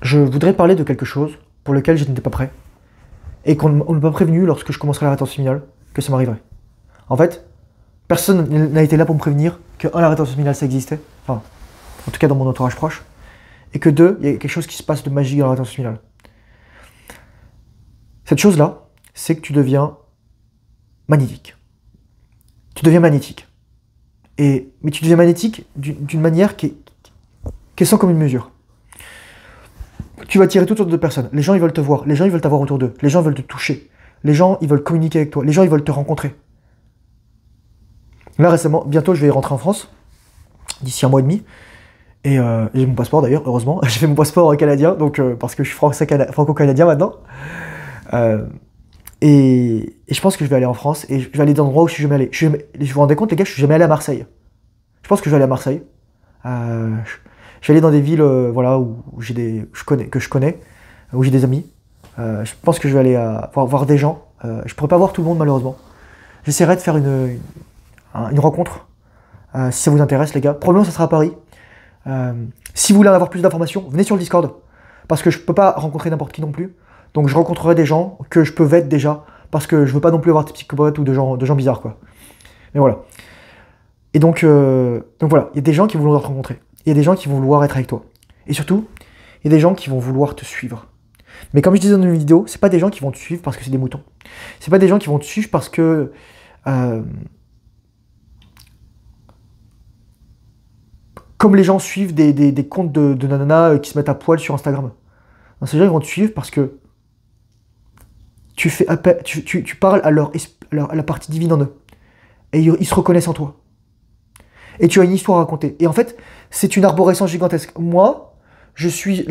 je voudrais parler de quelque chose pour lequel je n'étais pas prêt. Et qu'on ne m'a pas prévenu lorsque je commencerai la rétention familiale que ça m'arriverait. En fait, personne n'a été là pour me prévenir que, un, la rétention familiale ça existait. Enfin, en tout cas dans mon entourage proche. Et que deux, il y a quelque chose qui se passe de magique dans la rétention familiale. Cette chose-là, c'est que tu deviens magnétique. Tu deviens magnétique. Mais tu deviens magnétique d'une manière qui est sans commune mesure. Tu vas attirer toutes sortes de personnes. Les gens, ils veulent te voir. Les gens, ils veulent t'avoir autour d'eux. Les gens veulent te toucher. Les gens, ils veulent communiquer avec toi. Les gens, ils veulent te rencontrer. Là, récemment, bientôt, je vais rentrer en France. D'ici un mois et demi. Et j'ai mon passeport, d'ailleurs, heureusement. J'ai fait mon passeport canadien, donc, parce que je suis franco-canadien maintenant. Et je pense que je vais aller en France. Et je vais aller dans l'endroit où je suis jamais allé. Je vous rendez compte, les gars, je suis jamais allé à Marseille. Je pense que je vais aller à Marseille. Je vais aller dans des villes voilà, où que je connais, où j'ai des amis. Je pense que je vais aller voir des gens. Je pourrais pas voir tout le monde malheureusement. J'essaierai de faire une rencontre. Si ça vous intéresse les gars. Probablement ça sera à Paris. Si vous voulez en avoir plus d'informations, venez sur le Discord. Parce que je peux pas rencontrer n'importe qui non plus. Donc je rencontrerai des gens que je peux vet déjà. Parce que je veux pas non plus avoir des psychopathes ou de gens bizarres quoi. Mais voilà. Et donc voilà, il y a des gens qui vont te rencontrer. Il y a des gens qui vont vouloir être avec toi. Et surtout, il y a des gens qui vont vouloir te suivre. Mais comme je disais dans une vidéo, c'est pas des gens qui vont te suivre parce que c'est des moutons. C'est pas des gens qui vont te suivre parce que comme les gens suivent des comptes de nanas qui se mettent à poil sur Instagram. Non, ces gens ils vont te suivre parce que tu parles à la partie divine en eux. Et ils se reconnaissent en toi. Et tu as une histoire à raconter. Et en fait, c'est une arborescence gigantesque. Moi, je suis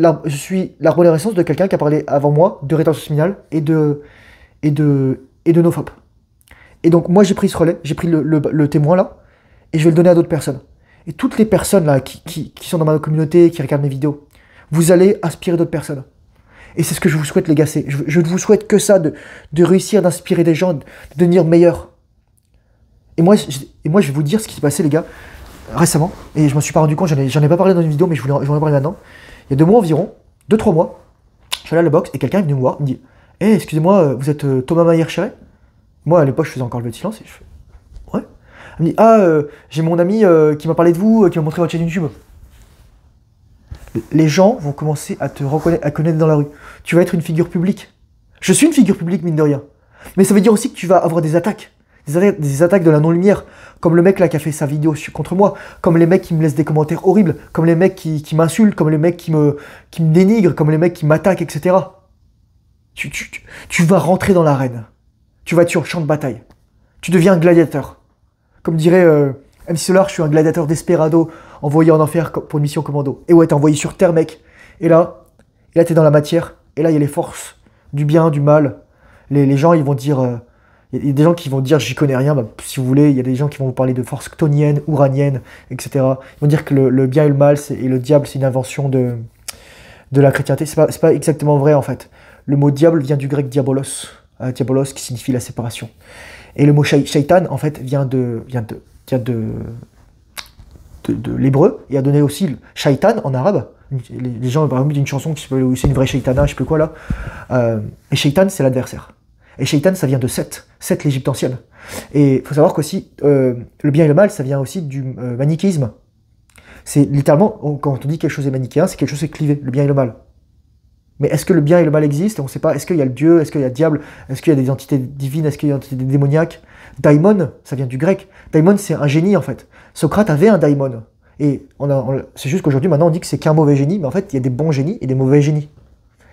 l'arborescence de quelqu'un qui a parlé avant moi de rétention familiale et de nofap. Et donc, moi, j'ai pris ce relais, j'ai pris le témoin là, et je vais le donner à d'autres personnes. Et toutes les personnes là qui sont dans ma communauté, qui regardent mes vidéos, vous allez inspirer d'autres personnes. Et c'est ce que je vous souhaite, les gars. Je ne vous souhaite que ça, de réussir, d'inspirer des gens, de devenir meilleur. Et moi, je vais vous dire ce qui s'est passé, les gars, récemment. Et je m'en suis pas rendu compte, j'en ai pas parlé dans une vidéo, mais je voulais en parler maintenant. Il y a 2 mois environ, 2-3 mois, je suis allé à la boxe et quelqu'un est venu me voir, il me dit « Hey, excusez-moi, vous êtes Thomas Mayer-Chéret ?» Moi, à l'époque, je faisais encore le silence et je fais « Ouais. » Il me dit « Ah, j'ai mon ami qui m'a parlé de vous, qui m'a montré votre chaîne YouTube. » Les gens vont commencer à te reconnaître, à connaître dans la rue. Tu vas être une figure publique. Je suis une figure publique, mine de rien. Mais ça veut dire aussi que tu vas avoir des attaques. Des attaques de la non-lumière, comme le mec là qui a fait sa vidéo contre moi, comme les mecs qui me laissent des commentaires horribles, comme les mecs qui m'insultent, comme les mecs qui me dénigrent, comme les mecs qui m'attaquent, etc. Tu vas rentrer dans l'arène. Tu vas être sur le champ de bataille. Tu deviens un gladiateur. Comme dirait MC Solar, je suis un gladiateur desperado envoyé en enfer pour une mission commando. Et ouais, t'es envoyé sur Terre, mec. Et là t'es dans la matière. Et là, il y a les forces du bien, du mal. Les gens, ils vont dire... Il y a des gens qui vont dire j'y connais rien, bah, si vous voulez, il y a des gens qui vont vous parler de forces chtoniennes, ouraniennes, etc. Ils vont dire que le bien et le mal et le diable c'est une invention de la chrétienté. C'est pas exactement vrai en fait. Le mot diable vient du grec diabolos, diabolos qui signifie la séparation. Et le mot shaitan en fait vient de l'hébreu et a donné aussi le shaitan en arabe. Les gens par exemple d'une chanson qui s'appelle c'est une vraie shaitana, je sais plus quoi là. Et shaitan c'est l'adversaire. Et Shaitan, ça vient de Seth l'Égypte ancienne. Et il faut savoir qu'aussi, le bien et le mal, ça vient aussi du manichéisme. C'est littéralement, quand on dit quelque chose est manichéen, c'est quelque chose qui est clivé, le bien et le mal. Mais est-ce que le bien et le mal existent? On ne sait pas. Est-ce qu'il y a le Dieu? Est-ce qu'il y a le diable? Est-ce qu'il y a des entités divines? Est-ce qu'il y a des entités démoniaques? Daimon, ça vient du grec. Daimon, c'est un génie en fait. Socrate avait un daimon. Et c'est juste qu'aujourd'hui, maintenant, on dit que c'est qu'un mauvais génie, mais en fait, il y a des bons génies et des mauvais génies.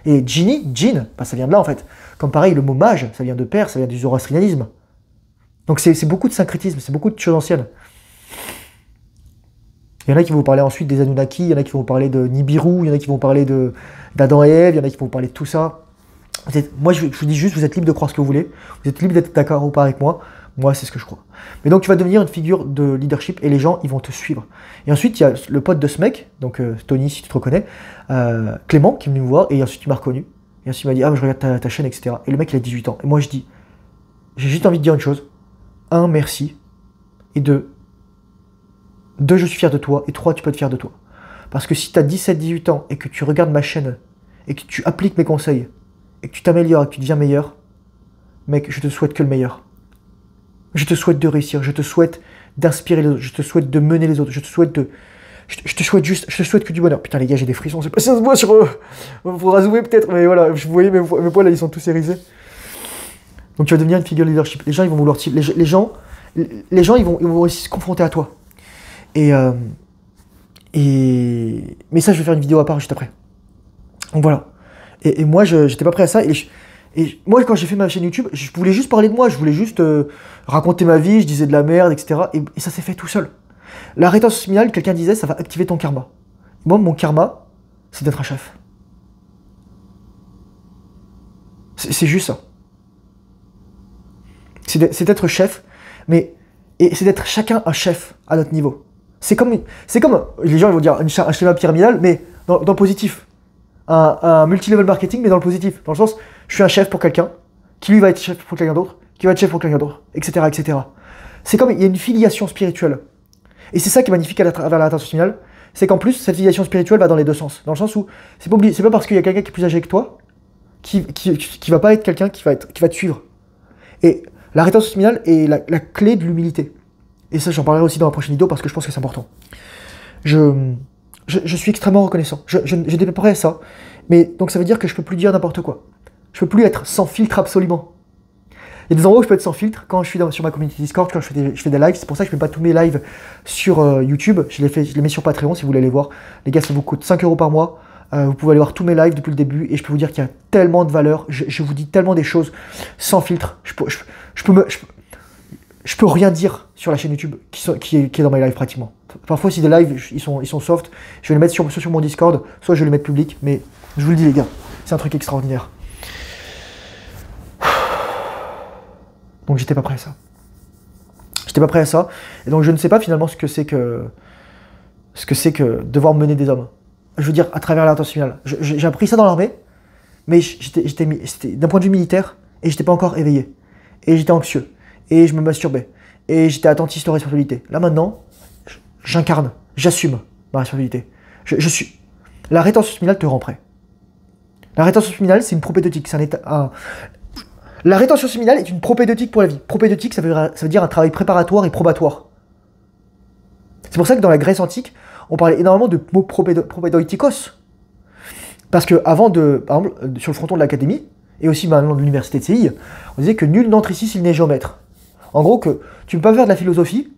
Et djinn, bah, ça vient de là en fait. Comme pareil, le mot mage, ça vient de Perse, ça vient du zoroastrianisme. Donc c'est beaucoup de syncrétisme, c'est beaucoup de choses anciennes. Il y en a qui vont vous parler ensuite des Anunnaki, il y en a qui vont vous parler de Nibiru, il y en a qui vont vous parler d'Adam et Ève, il y en a qui vont vous parler de tout ça. Moi, je vous dis juste, vous êtes libre de croire ce que vous voulez, vous êtes libre d'être d'accord ou pas avec moi. Moi, c'est ce que je crois. Mais donc, tu vas devenir une figure de leadership et les gens, ils vont te suivre. Et ensuite, il y a le pote de ce mec, donc Tony, si tu te reconnais, Clément, qui est venu me voir, et ensuite, il m'a reconnu. Et ensuite, il m'a dit, ah, je regarde ta chaîne, etc. Et le mec, il a 18 ans. Et moi, je dis, j'ai juste envie de dire une chose. 1, merci. Et 2, je suis fier de toi. Et 3, tu peux être fier de toi. Parce que si tu as 17-18 ans et que tu regardes ma chaîne et que tu appliques mes conseils, et que tu t'améliores, et que tu deviens meilleur, mec, je te souhaite que le meilleur. Je te souhaite de réussir, je te souhaite d'inspirer les autres, je te souhaite de mener les autres, je te souhaite de... Je te souhaite que du bonheur. Putain les gars, j'ai des frissons, c'est pas si ça se voit sur... faudra zoomer peut-être, mais voilà, vous voyez mes poils là, ils sont tous hérissés. Donc tu vas devenir une figure leadership. Les gens, ils vont vouloir... Les gens, ils vont aussi se confronter à toi. Mais ça, je vais faire une vidéo à part juste après. Donc voilà. Et moi, j'étais pas prêt à ça. Et moi, quand j'ai fait ma chaîne YouTube, je voulais juste parler de moi. Je voulais juste raconter ma vie, je disais de la merde, etc. Et ça s'est fait tout seul. La rétention subliminale, quelqu'un disait, ça va activer ton karma. Moi, mon karma, c'est d'être un chef. C'est juste ça. C'est d'être chef, et c'est d'être chacun un chef à notre niveau. C'est comme, les gens ils vont dire, un schéma pyramidal, mais dans le positif. Un multilevel marketing, mais dans le positif. Dans le sens, je suis un chef pour quelqu'un, qui lui va être chef pour quelqu'un d'autre, qui va être chef pour quelqu'un d'autre, etc., etc. C'est comme, il y a une filiation spirituelle. Et c'est ça qui est magnifique à travers la rétention subliminale, c'est qu'en plus, cette filiation spirituelle va dans les deux sens. Dans le sens où, c'est pas parce qu'il y a quelqu'un qui est plus âgé que toi, qui va pas être quelqu'un qui va te suivre. Et la rétention subliminale est la clé de l'humilité. Et ça, j'en parlerai aussi dans la prochaine vidéo parce que je pense que c'est important. Je suis extrêmement reconnaissant. Je développerai ça. Mais donc ça veut dire que je peux plus dire n'importe quoi. Je peux plus être sans filtre absolument. Il y a des endroits où je peux être sans filtre quand je suis sur ma communauté Discord, quand je fais des lives. C'est pour ça que je ne mets pas tous mes lives sur YouTube. Je les mets sur Patreon si vous voulez les voir. Les gars, ça vous coûte 5 € par mois. Vous pouvez aller voir tous mes lives depuis le début et je peux vous dire qu'il y a tellement de valeur. Je vous dis tellement des choses sans filtre. Je peux rien dire sur la chaîne YouTube qui est dans mes lives pratiquement. Parfois, si des lives ils sont soft, je vais les mettre soit sur mon Discord, soit je vais les mettre public. Mais je vous le dis les gars, c'est un truc extraordinaire. Donc j'étais pas prêt à ça. J'étais pas prêt à ça. Et donc je ne sais pas finalement ce que c'est que devoir mener des hommes. Je veux dire, à travers la rétention subliminale. J'ai appris ça dans l'armée, mais c'était d'un point de vue militaire, et j'étais pas encore éveillé. Et j'étais anxieux. Et je me masturbais. Et j'étais attentiste aux responsabilités. Là maintenant, j'incarne, j'assume ma responsabilité. La rétention subliminale te rend prêt. La rétention subliminale, c'est une propédeutique. La rétention subliminale est une propédeutique pour la vie. Propédeutique, ça veut dire un travail préparatoire et probatoire. C'est pour ça que dans la Grèce antique, on parlait énormément de mots propédeutikos. Parce que avant par exemple, sur le fronton de l'académie, et aussi maintenant de l'université de Séville, on disait que nul n'entre ici s'il n'est géomètre. En gros, que tu ne peux pas faire de la philosophie,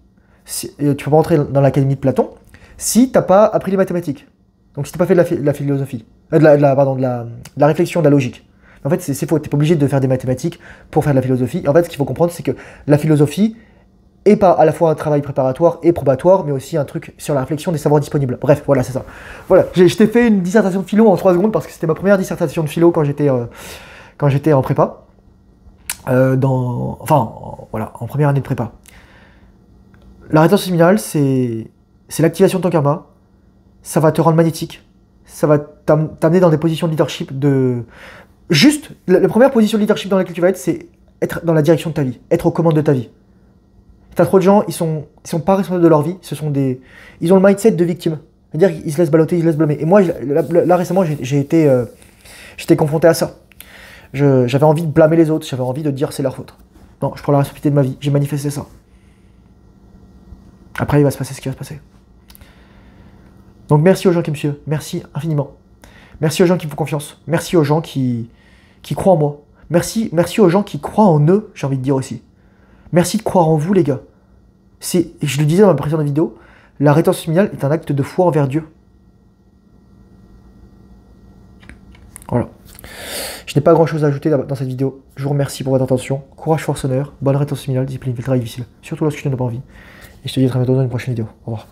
tu ne peux pas entrer dans l'académie de Platon, si tu n'as pas appris les mathématiques. Donc si tu n'as pas fait de la philosophie, de la réflexion, de la logique. En fait, c'est faux, tu n'es pas obligé de faire des mathématiques pour faire de la philosophie. En fait, ce qu'il faut comprendre, c'est que la philosophie est pas à la fois un travail préparatoire et probatoire, mais aussi un truc sur la réflexion des savoirs disponibles. Bref, voilà, c'est ça. Voilà, je t'ai fait une dissertation de philo en 3 secondes parce que c'était ma première dissertation de philo quand j'étais en prépa. En première année de prépa. La rétention subliminale, c'est l'activation de ton karma. Ça va te rendre magnétique. Ça va t'amener dans des positions de leadership Juste, la première position de leadership dans laquelle tu vas être, c'est être dans la direction de ta vie, être aux commandes de ta vie. T'as trop de gens, ils sont pas responsables de leur vie, ils ont le mindset de victime. C'est-à-dire qu'ils se laissent balloter, ils se laissent blâmer. Et moi, là récemment, j'étais confronté à ça. J'avais envie de blâmer les autres, j'avais envie de dire c'est leur faute. Non, je prends la responsabilité de ma vie, j'ai manifesté ça. Après, il va se passer ce qui va se passer. Donc merci aux gens qui me suivent, merci infiniment. Merci aux gens qui me font confiance. Merci aux gens qui croient en moi. Merci aux gens qui croient en eux, j'ai envie de dire aussi. Merci de croire en vous, les gars. Je le disais dans ma précédente vidéo, la rétention subliminale est un acte de foi envers Dieu. Voilà. Je n'ai pas grand chose à ajouter dans cette vidéo. Je vous remercie pour votre attention. Courage, force, honneur. Bonne rétention subliminale, discipline, fait le travail difficile. Surtout lorsque tu n'en as pas envie. Et je te dis à très bientôt dans une prochaine vidéo. Au revoir.